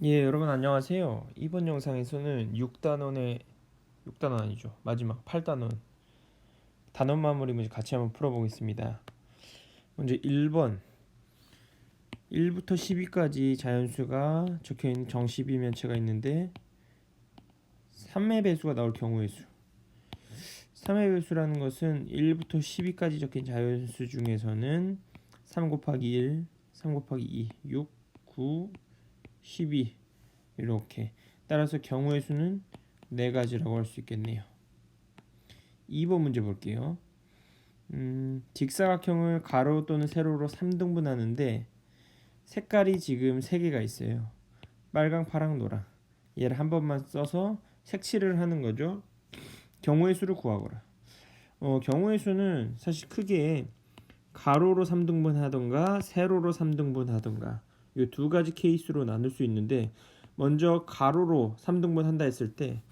예, 여러분 안녕하세요. 이번 영상에서는 6단원 아니죠. 마지막 8단원 단원 마무리 문제 같이 한번 풀어보겠습니다. 먼저 1번 1부터 12까지 자연수가 적혀있는 정십이면체가 있는데 3의 배수가 나올 경우의 수. 3의 배수라는 것은 1부터 12까지 적힌 자연수 중에서는 3 곱하기 1, 3 곱하기 2, 6, 9, 12 이렇게. 따라서 경우의 수는 4가지라고 할 수 있겠네요. 2번 문제 볼게요. 직사각형을 가로 또는 세로로 3등분하는데 색깔이 지금 3개가 있어요. 빨강, 파랑, 노랑. 얘를 한 번만 써서 색칠을 하는 거죠. 경우의 수를 구하거라. 경우의 수는 사실 크게 가로로 3등분 하던가 세로로 3등분 하던가 이 두 가지 케이스로 나눌 수 있는데, 먼저 가로로 3등분 한다 했을 때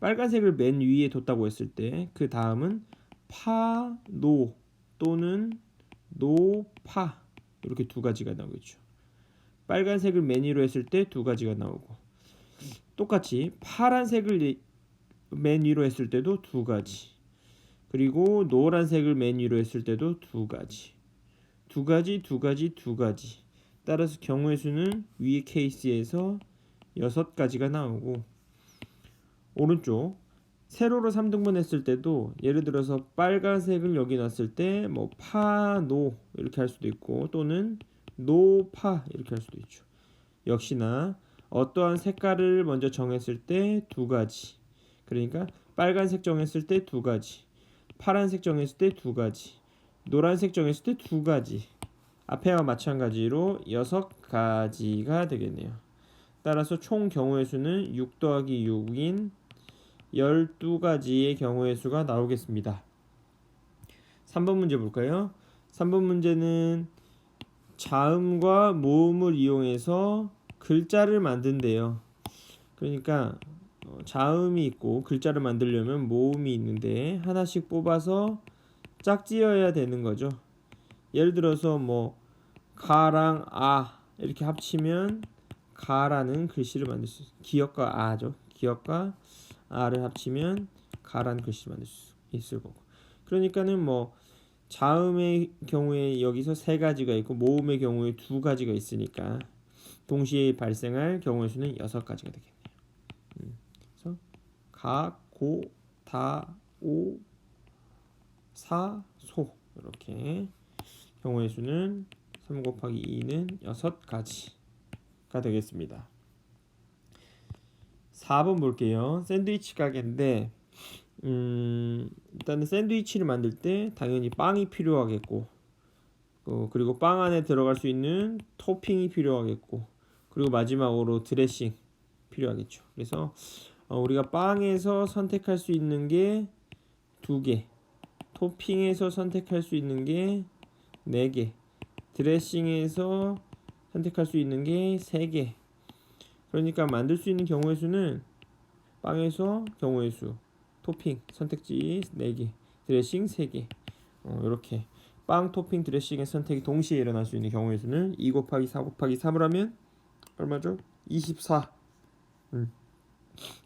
빨간색을 맨 위에 뒀다고 했을 때 그 다음은 파, 노 또는 노, 파 이렇게 두 가지가 나오겠죠. 빨간색을 맨 위로 했을 때 두 가지가 나오고, 똑같이 파란색을 맨 위로 했을 때도 두 가지, 그리고 노란색을 맨 위로 했을 때도 두 가지, 두 가지, 두 가지, 두 가지. 따라서 경우의 수는 위의 케이스에서 6가지가 나오고, 오른쪽 세로로 3등분 했을 때도 예를 들어서 빨간색을 여기 놨을 때 뭐 파, 노 이렇게 할 수도 있고, 또는 노, 파 이렇게 할 수도 있죠. 역시나 어떠한 색깔을 먼저 정했을 때 두 가지, 그러니까 빨간색 정했을 때 두 가지, 파란색 정했을 때 두 가지, 노란색 정했을 때 두 가지, 앞에와 마찬가지로 6가지가 되겠네요. 따라서 총 경우의 수는 6 더하기 6인 12가지의 경우의 수가 나오겠습니다. 3번 문제 볼까요? 3번 문제는 자음과 모음을 이용해서 글자를 만든대요. 그러니까 자음이 있고 글자를 만들려면 모음이 있는데 하나씩 뽑아서 짝지어야 되는 거죠. 예를 들어서 뭐 가랑 아 이렇게 합치면 가라는 글씨를 만들 수 있어요. 기역과 아죠. 기역과 아를 합치면 가라는 글씨를 만들 수 있을 거고. 그러니까는 뭐 자음의 경우에 여기서 3가지가 있고 모음의 경우에 2가지가 있으니까 동시에 발생할 경우의 수는 6가지가 되겠네요. 그래서 가, 고, 다, 오, 사, 소 이렇게 경우의 수는 3 곱하기 2는 6가지가 되겠습니다. 4번 볼게요. 샌드위치 가게인데 일단은 샌드위치를 만들 때 당연히 빵이 필요하겠고, 그리고 빵 안에 들어갈 수 있는 토핑이 필요하겠고, 그리고 마지막으로 드레싱 필요하겠죠. 그래서 우리가 빵에서 선택할 수 있는 게 2개, 토핑에서 선택할 수 있는 게 4개, 드레싱에서 선택할 수 있는 게 3개. 그러니까 만들 수 있는 경우의 수는 빵에서 경우의 수, 토핑 선택지 4개, 드레싱 3개. 이렇게 빵, 토핑, 드레싱의 선택이 동시에 일어날 수 있는 경우의 수는 2 곱하기 4 곱하기 3을 하면 얼마죠? 24.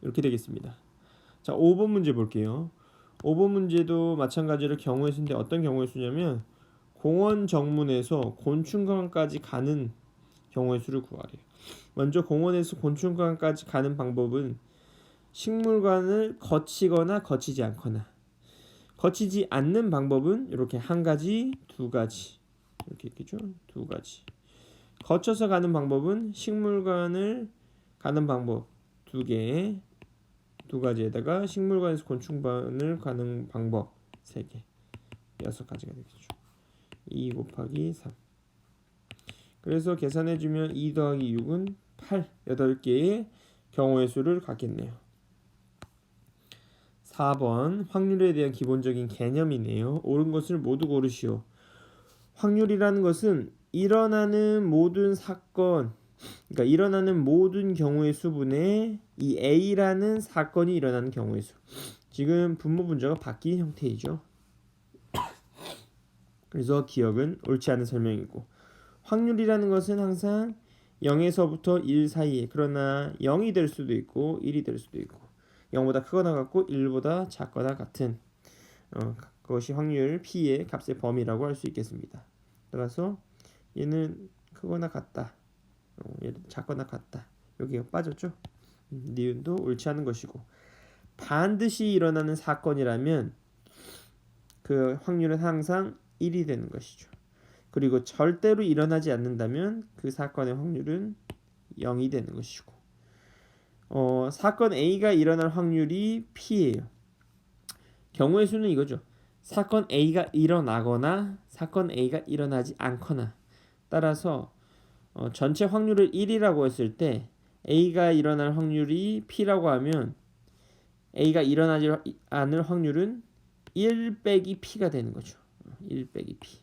이렇게 되겠습니다. 자, 5번 문제 볼게요. 5번 문제도 마찬가지로 경우의 수인데 어떤 경우의 수냐면 공원 정문에서 곤충관까지 가는 경우의 수를 구하래요. 먼저 공원에서 곤충관까지 가는 방법은 식물관을 거치거나 거치지 않거나, 거치지 않는 방법은 이렇게 한 가지, 2가지 이렇게 있겠죠. 2가지. 거쳐서 가는 방법은 식물관을 가는 방법 2개, 2가지에다가 식물관에서 곤충관을 가는 방법 3개, 6가지가 되겠죠. 2 곱하기 3. 그래서 계산해주면 2 더하기 6은 8, 8개의 경우의 수를 갖겠네요. 4번 확률에 대한 기본적인 개념이네요. 옳은 것을 모두 고르시오. 확률이라는 것은 일어나는 모든 사건, 그러니까 일어나는 모든 경우의 수분의 이 A라는 사건이 일어나는 경우의 수. 지금 분모 분자가 바뀐 형태이죠. 그래서 기억은 옳지 않은 설명이고, 확률이라는 것은 항상 0에서부터 1 사이에. 그러나 0이 될 수도 있고 1이 될 수도 있고 0보다 크거나 같고 1보다 작거나 같은 그것이 확률 P의 값의 범위라고 할 수 있겠습니다. 따라서 얘는 크거나 같다. 얘는 작거나 같다. 여기가 빠졌죠? 니은도 옳지 않은 것이고 반드시 일어나는 사건이라면 그 확률은 항상 1이 되는 것이죠. 그리고 절대로 일어나지 않는다면 그 사건의 확률은 0이 되는 것이고 사건 A가 일어날 확률이 P예요. 경우의 수는 이거죠. 사건 A가 일어나거나 사건 A가 일어나지 않거나. 따라서 전체 확률을 1이라고 했을 때 A가 일어날 확률이 P라고 하면 A가 일어나지 않을 확률은 1 빼기 P가 되는 거죠. 1 빼기 P.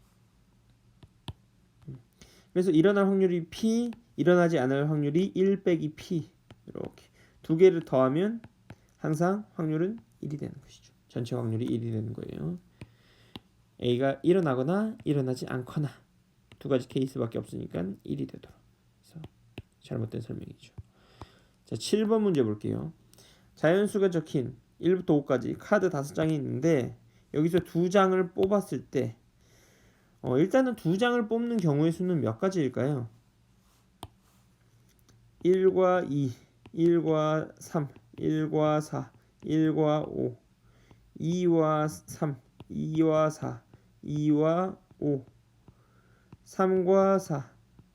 그래서 일어날 확률이 P, 일어나지 않을 확률이 1 빼기 P. 이렇게 두 개를 더하면 항상 확률은 1이 되는 것이죠. 전체 확률이 1이 되는 거예요. A가 일어나거나 일어나지 않거나 두 가지 케이스밖에 없으니까 1이 되도록. 그래서 잘못된 설명이죠. 자, 7번 문제 볼게요. 자연수가 적힌 1부터 5까지 카드 5장이 있는데 여기서 2장을 뽑았을 때 일단은 2장을 뽑는 경우의 수는 몇 가지일까요? 1과 2, 1과 3, 1과 4, 1과 5, 2와 3, 2와 4, 2와 5, 3과 4,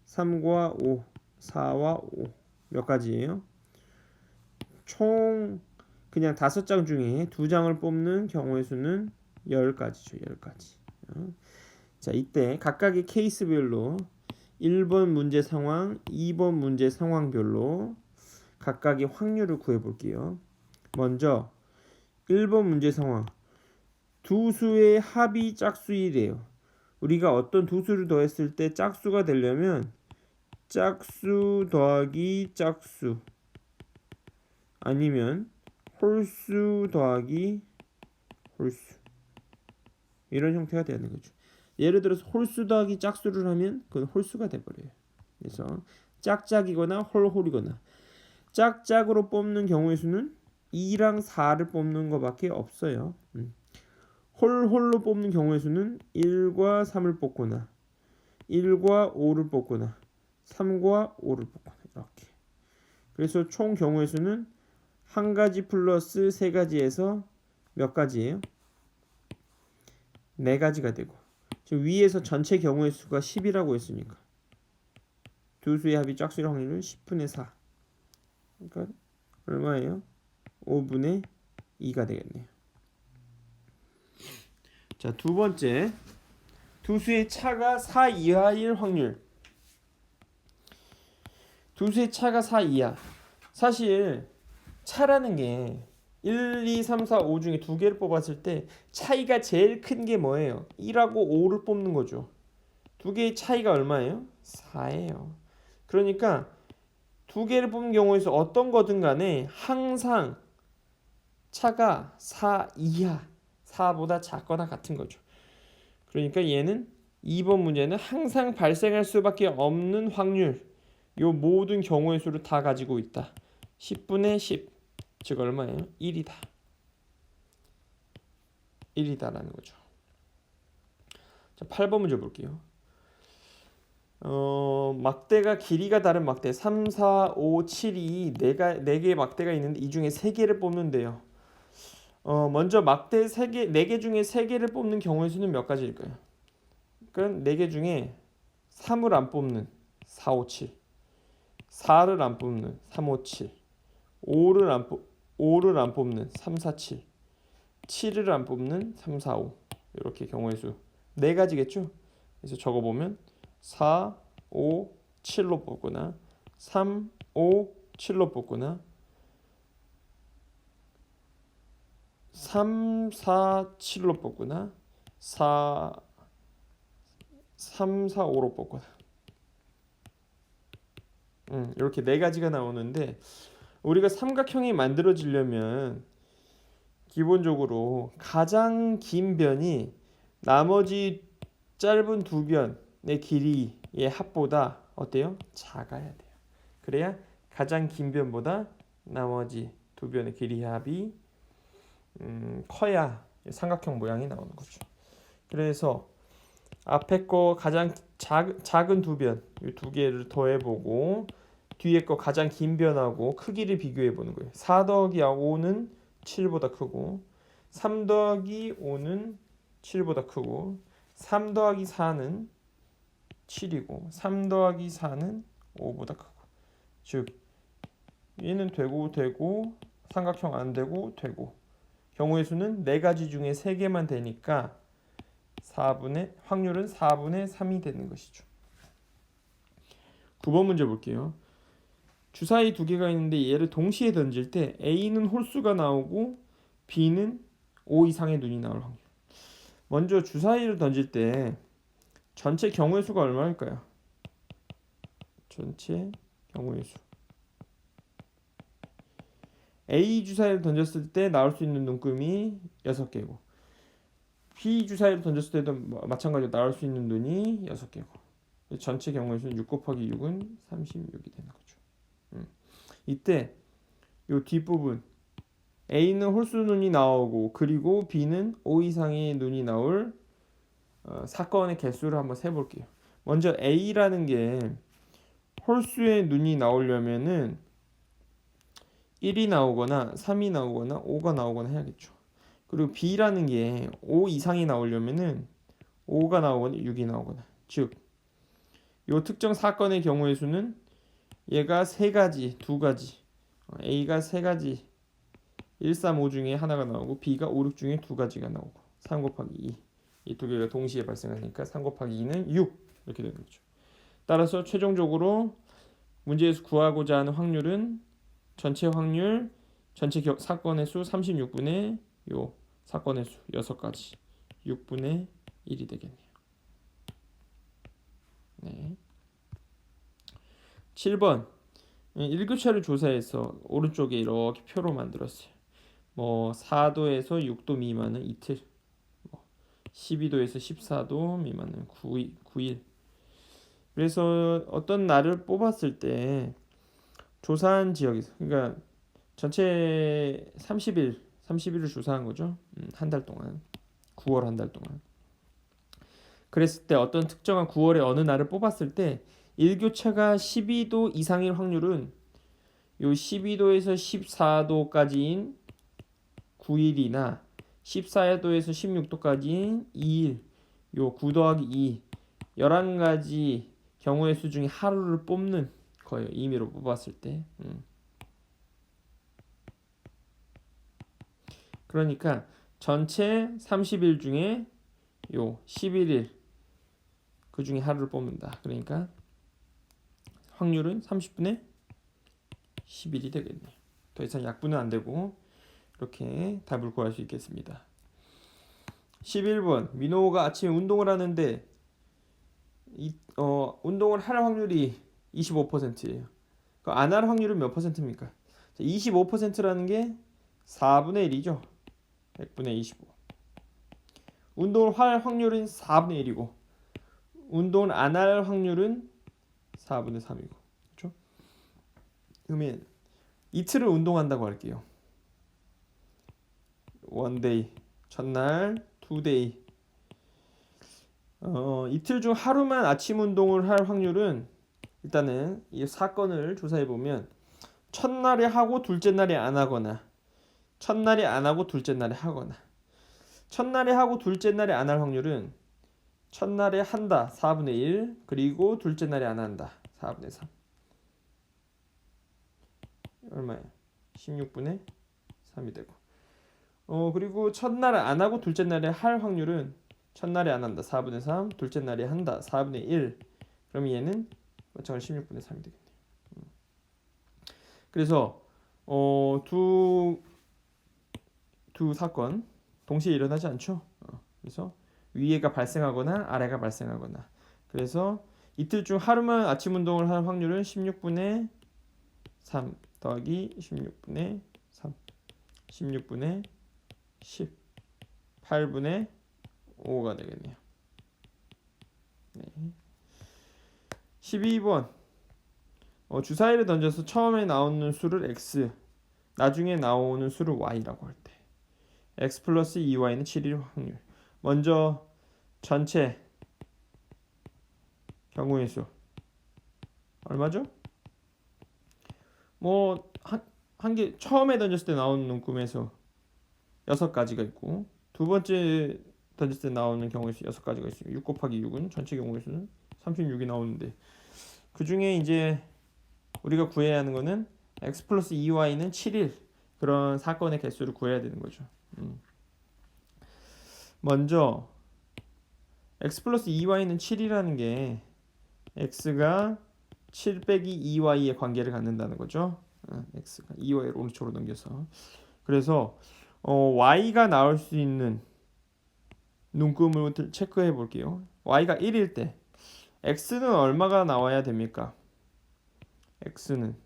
3과 5, 4와 5. 몇 가지예요? 총 그냥 5장 중에 2장을 뽑는 경우의 수는 10가지죠. 10가지. 자, 이때 각각의 케이스별로 1번 문제 상황, 2번 문제 상황별로 각각의 확률을 구해 볼게요. 먼저 1번 문제 상황. 두 수의 합이 짝수이래요. 우리가 어떤 두 수를 더했을 때 짝수가 되려면 짝수 더하기 짝수 아니면 홀수 더하기 홀수 이런 형태가 되는 거죠. 예를 들어서 홀수 더하기 짝수를 하면 그건 홀수가 돼버려요. 그래서 짝짝이거나 홀홀이거나 짝짝으로 뽑는 경우의 수는 2랑 4를 뽑는 것밖에 없어요. 홀홀로 뽑는 경우의 수는 1과 3을 뽑거나 1과 5를 뽑거나 3과 5를 뽑거나 이렇게. 그래서 총 경우의 수는 한 가지 플러스 세 가지에서 몇 가지예요? 4가지가 되고 지금 위에서 전체 경우의 수가 10이라고 했으니까 두 수의 합이 짝수일 확률은 10분의 4. 그러니까 얼마예요? 5분의 2가 되겠네요. 자, 두 번째. 두 수의 차가 4 이하일 확률. 두 수의 차가 4 이하. 사실 차라는 게 1, 2, 3, 4, 5 중에 두 개를 뽑았을 때 차이가 제일 큰 게 뭐예요? 1하고 5를 뽑는 거죠. 두 개의 차이가 얼마예요? 4예요. 그러니까 두 개를 뽑는 경우에서 어떤 거든 간에 항상 차가 4 이하, 4보다 작거나 같은 거죠. 그러니까 얘는 2번 문제는 항상 발생할 수밖에 없는 확률, 요 모든 경우의 수를 다 가지고 있다. 10분의 10, 즉 얼마예요? 1이다. 1이다라는 거죠. 자, 8번 문제 볼게요. 막대가 길이가 다른 막대 3, 4, 5, 7이 4개의 막대가 있는데 이 중에 3개를 뽑는데요. 먼저 막대 4개 중에 3개를 뽑는 경우의 수는 몇 가지일까요? 그러니까 4개 중에 3을 안 뽑는 4, 5, 7 4를 안 뽑는 3, 5, 7 5를 안 뽑는 3, 4, 7 7을 안 뽑는 3, 4, 5 이렇게 경우의 수 4가지겠죠? 그래서 적어보면 4, 5, 7로 뽑거나 3, 5, 7로 뽑거나 3, 4, 7로 뽑거나 3, 4, 5로 뽑거나 이렇게 4가지가 나오는데 우리가 삼각형이 만들어지려면 기본적으로 가장 긴 변이 나머지 짧은 두 변의 길이의 합보다 어때요? 작아야 돼요. 그래야 가장 긴 변보다 나머지 두 변의 길이 합이 커야 삼각형 모양이 나오는 거죠. 그래서 앞에 거 가장 작은 두 변, 이 두 개를 더해보고 뒤에 거 가장 긴 변하고 크기를 비교해보는 거예요. 4 더하기 5는 7보다 크고 3 더하기 5는 7보다 크고 3 더하기 4는 7이고 3 더하기 4는 5보다 크고, 즉 얘는 되고 삼각형 안 되고 경우의 수는 4가지 중에 3개만 되니까 확률은 4분의 3이 되는 것이죠. 9번 문제 볼게요. 주사위 두 개가 있는데 얘를 동시에 던질 때 A는 홀수가 나오고 B는 5 이상의 눈이 나올 확률. 먼저 주사위를 던질 때 전체 경우의 수가 얼마일까요? 전체 경우의 수. A 주사위를 던졌을 때 나올 수 있는 눈금이 6개고 B 주사위를 던졌을 때도 마찬가지로 나올 수 있는 눈이 6개고 전체 경우의 수는 6 곱하기 6은 36이 되는 거죠. 이때 이 뒷부분 A는 홀수 눈이 나오고 그리고 B는 5 이상의 눈이 나올 사건의 개수를 한번 세볼게요. 먼저 A라는 게 홀수의 눈이 나오려면은 1이 나오거나 3이 나오거나 5가 나오거나 해야겠죠. 그리고 B라는 게 5 이상이 나오려면은 5가 나오거나 6이 나오거나, 즉 이 특정 사건의 경우의 수는 얘가 3가지, 2가지, A가 3가지 1, 3, 5 중에 하나가 나오고 B가 5, 6 중에 2가지가 나오고 3 곱하기 2, 이 두 개가 동시에 발생하니까 3 곱하기 2는 6 이렇게 되는 거죠. 따라서 최종적으로 문제에서 구하고자 하는 확률은 전체 확률, 전체 사건의 수 36분의 요 사건의 수 6가지 6분의 1이 되겠네요. 네. 7번 일교차를 조사해서 오른쪽에 이렇게 표로 만들었어요. 4도에서 6도 미만은 이틀, 12도에서 14도 미만은 9일. 그래서 어떤 날을 뽑았을 때 조사한 지역에서, 그러니까 전체 30일을 조사한 거죠. 한 달 동안, 9월 한 달 동안. 그랬을 때 어떤 특정한 9월의 어느 날을 뽑았을 때 일교차가 12도 이상일 확률은 요 12도에서 14도까지인 9일이나 14도에서 16도까지인 2일, 요 9 더하기 2, 11가지 경우의 수 중에 하루를 뽑는 거예요. 임의로 뽑았을 때. 그러니까 전체 30일 중에 요 11일 그 중에 하루를 뽑는다. 그러니까 확률은 30분의 11이 되겠네요. 더 이상 약분은 안 되고 이렇게 답을 구할 수 있겠습니다. 11번 민호가 아침에 운동을 하는데 운동을 할 확률이 25%예요. 안 할 확률은 몇 퍼센트입니까? 25%라는 게 4분의 1이죠. 100분의 25. 운동을 할 확률은 4분의 1이고 운동을 안 할 확률은 4분의 3이고. 그렇죠? 그러면 이틀을 운동한다고 할게요. 원데이, 첫날, 투데이. 이틀 중 하루만 아침 운동을 할 확률은, 일단은 이 사건을 조사해 보면 첫날에 하고 둘째 날에 안 하거나, 첫날에 안 하고 둘째 날에 하거나, 첫날에 하고 둘째 날에 안 할 확률은 첫날에 한다 4분의 1, 그리고 둘째 날에 안 한다 4분의 3. 얼마야? 16분의 3이 되고, 그리고 첫날에 안 하고 둘째 날에 할 확률은 첫날에 안 한다 4분의 3, 둘째 날에 한다 4분의 1. 그럼 얘는 마찬가지로 16분의 3이 되겠네요. 그래서 두 사건 동시에 일어나지 않죠. 그래서 위에가 발생하거나 아래가 발생하거나, 그래서 이틀 중 하루만 아침 운동을 할 확률은 16분의 3 더하기 16분의 3, 16분의 10, 8분의 5가 되겠네요. 네. 12번 주사위를 던져서 처음에 나오는 수를 x, 나중에 나오는 수를 y라고 할 때 x 플러스 2y는 7일 확률. 먼저 전체 경우의 수 얼마죠? 뭐 한 개 처음에 던졌을 때 나오는 눈금에서 6가지가 있고 두 번째 던졌을 때 나오는 경우의 수 6가지가 있어요. 6 곱하기 6은 전체 경우의 수는 36이 나오는데 그 중에 이제 우리가 구해야 하는 거는 x 플러스 2y는 7일 그런 사건의 개수를 구해야 되는 거죠. 먼저 x 플러스 2y는 7이라는 게 x가 7 빼기 2y의 관계를 갖는다는 거죠. x가 2y를 오른쪽으로 넘겨서 그래서 y가 나올 수 있는 눈금을 체크해 볼게요. y가 1일 때 x는 얼마가 나와야 됩니까? x는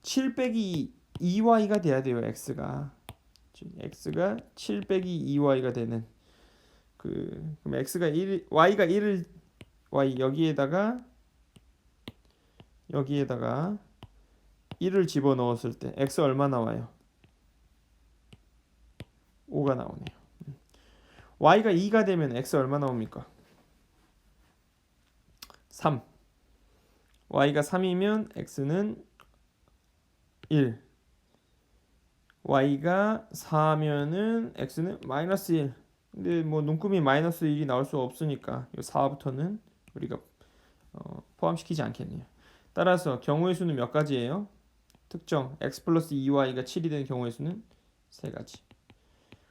7 빼기 2y가 돼야 돼요. x가 7 빼기 2y가 되는 그럼 x가 1 y가 1을 y 여기에다가 1을 집어넣었을 때 x 얼마 나와요? 5가 나오네요. y가 2가 되면 x 얼마 나옵니까? 3. y가 3이면 x는 1. y가 4면은 x는 마이너스 1. 근데 뭐 눈금이 마이너스 1이 나올 수 없으니까 이 4부터는 우리가 포함시키지 않겠네요. 따라서 경우의 수는 몇 가지예요? 특정 x 플러스 2y가 7이 되는 경우의 수는 3가지.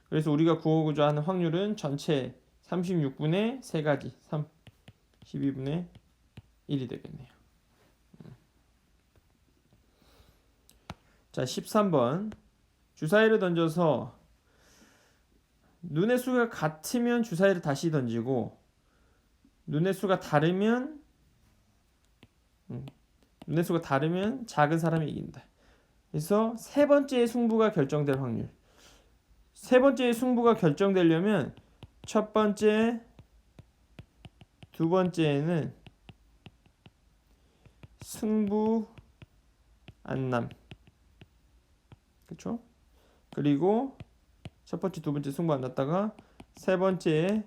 그래서 우리가 구하고자 하는 확률은 전체 36분의 3가지 12분의 1이 되겠네요. 자 13번 주사위를 던져서 눈의 수가 같으면 주사위를 다시 던지고 눈의 수가 다르면 작은 사람이 이긴다. 그래서 세 번째의 승부가 결정될 확률. 세 번째의 승부가 결정되려면 첫 번째, 두 번째에는 승부 안남. 그렇죠? 그리고 첫 번째, 두 번째 승부 안 났다가 세 번째에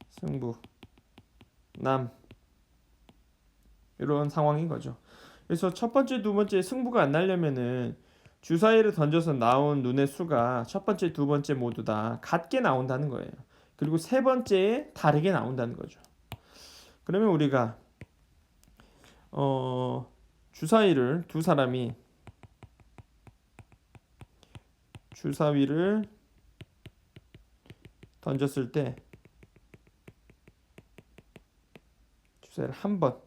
승부 남. 이런 상황인 거죠. 그래서 첫 번째, 두 번째 승부가 안 나려면은 주사위를 던져서 나온 눈의 수가 첫 번째, 두 번째 모두 다 같게 나온다는 거예요. 그리고 세 번째에 다르게 나온다는 거죠. 그러면 우리가 주사위를 두 사람이 주사위를 던졌을 때 주사위를 한 번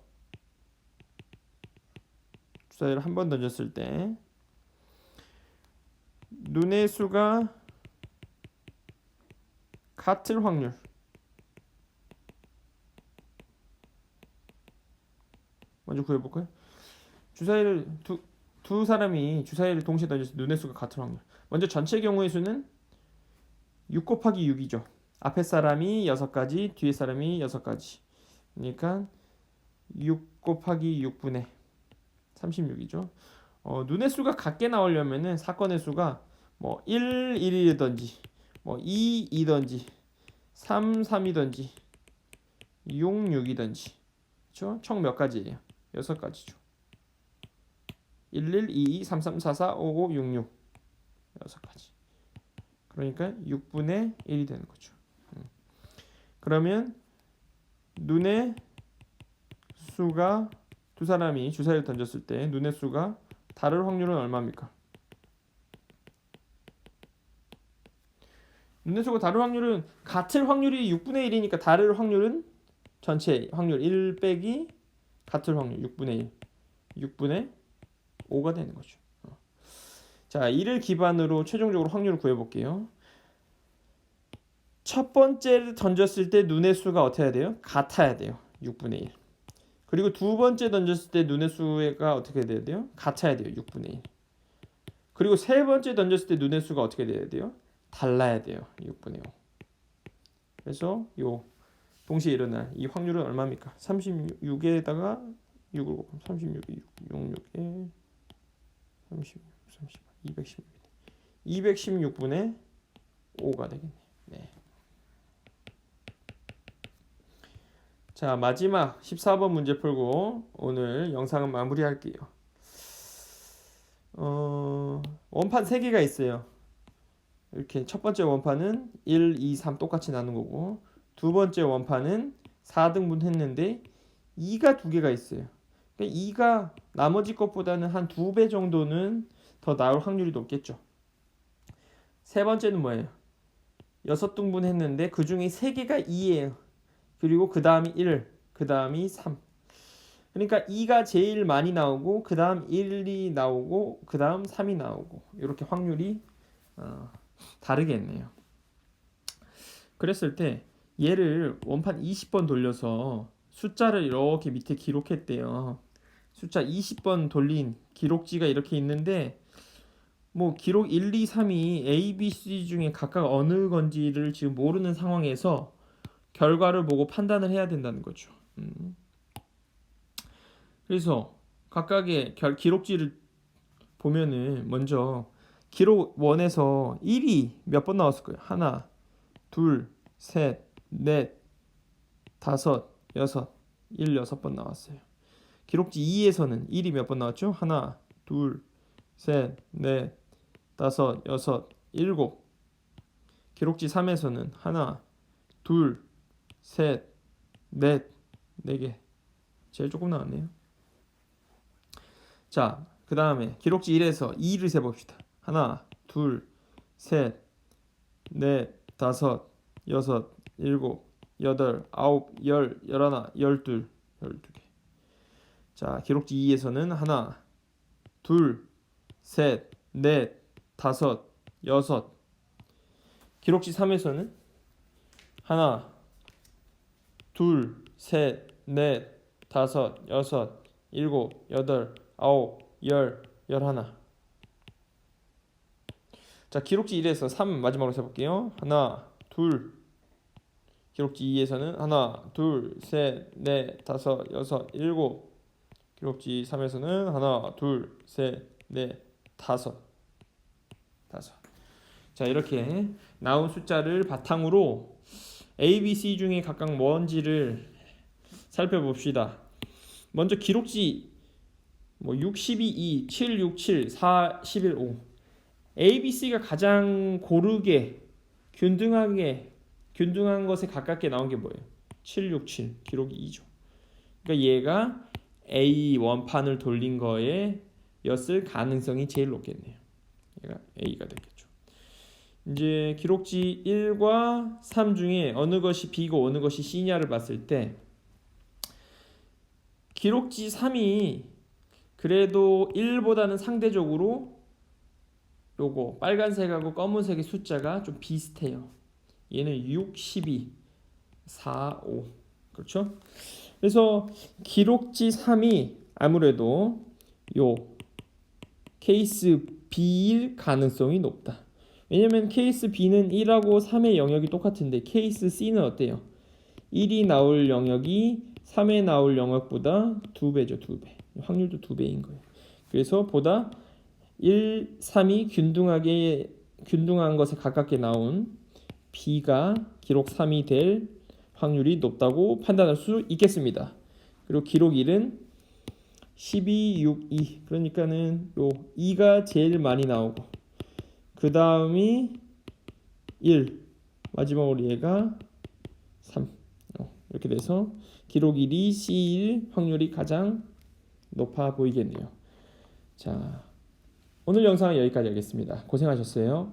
던졌을 때 눈의 수가 같을 확률 먼저 구해볼까요? 주사위를 두 사람이 주사위를 동시에 던졌을 때 눈의 수가 같을 확률. 먼저 전체 경우의 수는 6 곱하기 6이죠. 앞에 사람이 6가지, 뒤에 사람이 6가지. 그러니까 6 곱하기 6분의 36이죠. 눈의 수가 같게 나오려면은 사건의 수가 뭐 1, 1이든지 뭐 2, 2든지 3, 3이든지 6, 6이든지 그렇죠? 총 몇 가지예요? 6가지죠. 11, 22, 33, 44, 55, 66 6가지. 그러니까 6분의 1이 되는 거죠. 그러면 눈의 수가 두 사람이 주사위를 던졌을 때 눈의 수가 다를 확률은 얼마입니까? 눈의 수가 다를 확률은 같을 확률이 6분의 1이니까 다를 확률은 전체 확률 1 빼기 같을 확률 6분의 1 6분의 5가 되는 거죠. 자, 이를 기반으로 최종적으로 확률을 구해볼게요. 첫 번째를 던졌을 때 눈의 수가 어떻게 해야 돼요? 같아야 돼요. 6분의 1. 그리고 두 번째 던졌을 때 눈의 수가 어떻게 돼야 돼요? 같아야 돼요. 6분의 1. 그리고 세 번째 던졌을 때 눈의 수가 어떻게 돼야 돼요? 달라야 돼요. 6분의 5. 그래서 요 동시에 일어날 이 확률은 얼마입니까? 36에다가 6을 곱하면 36이 66에 36, 216분의 5가 되겠네요. 네. 자, 마지막 14번 문제 풀고 오늘 영상은 마무리할게요. 원판 3개가 있어요. 이렇게 첫 번째 원판은 1, 2, 3 똑같이 나눈 거고, 두 번째 원판은 4등분 했는데 2가 2개가 있어요. 그러니까 2가 나머지 것보다는 한 2배 정도는 더 나올 확률이 높겠죠. 세 번째는 뭐예요? 6등분 했는데 그 중에 3개가 2예요. 그리고 그 다음이 1, 그 다음이 3. 그러니까 2가 제일 많이 나오고 그 다음 1이 나오고 그 다음 3이 나오고 이렇게 확률이 다르겠네요. 그랬을 때 얘를 원판 20번 돌려서 숫자를 이렇게 밑에 기록했대요. 숫자 20번 돌린 기록지가 이렇게 있는데 뭐 기록 1, 2, 3이 A, B, C 중에 각각 어느 건지를 지금 모르는 상황에서 결과를 보고 판단을 해야 된다는 거죠. 그래서 각각의 기록지를 보면은 먼저 기록 1에서 1이 몇 번 나왔을 거예요. 하나, 둘, 셋, 넷, 다섯, 여섯, 6번 나왔어요. 기록지 2에서는 1이 몇 번 나왔죠? 하나, 둘, 셋, 넷, 다섯, 여섯, 7. 기록지 3에서는 하나, 둘, 셋, 넷, 4개. 제일 조금 나왔네요. 자, 그 다음에 기록지 1에서 2를 세봅시다. 하나, 둘, 셋, 넷, 다섯, 여섯, 7, 8, 9, 10, 11, 12, 12개. 자, 기록지 2에서는 하나, 둘, 셋, 넷, 다섯, 여섯. 기록지 3에서는 하나, 둘, 셋, 넷, 다섯, 여섯, 7, 8, 9, 10, 11. 자, 기록지 1에서 3 마지막으로 세볼게요. 하나, 둘. 기록지 2에서는 하나, 둘, 셋, 넷, 다섯, 여섯, 7. 기록지 3에서는 하나, 둘, 셋, 넷, 다섯. 자, 이렇게 나온 숫자를 바탕으로 A, B, C 중에 각각 뭔지를 살펴봅시다. 먼저 기록지 6, 12, 2, 7, 6, 7, 4, 11, 5. A, B, C가 가장 고르게 균등한 것에 가깝게 나온 게 뭐예요? 7, 6, 7. 기록이 2죠. 그러니까 얘가 A 원판을 돌린 거에 였을 가능성이 제일 높겠네요. 얘가 A가 되겠죠. 이제 기록지 1과 3 중에 어느 것이 B고 어느 것이 C냐를 봤을 때 기록지 3이 그래도 1보다는 상대적으로 요거 빨간색하고 검은색의 숫자가 좀 비슷해요. 얘는 6, 12, 4, 5. 그렇죠? 그래서 기록지 3이 아무래도 요 케이스 B일 가능성이 높다. 왜냐면 케이스 B는 1하고 3의 영역이 똑같은데 케이스 C는 어때요? 1이 나올 영역이 3에 나올 영역보다 2배죠. 2배. 확률도 2배인 거예요. 그래서 보다 1, 3이 균등한 것에 가깝게 나온 B가 기록 3이 될 확률이 높다고 판단할 수 있겠습니다. 그리고 기록 1은 12, 6, 2. 그러니까는 요 2가 제일 많이 나오고 그 다음이 1. 마지막으로 얘가 3. 이렇게 돼서 기록 1이 C1 확률이 가장 높아 보이겠네요. 자, 오늘 영상은 여기까지 하겠습니다. 고생하셨어요.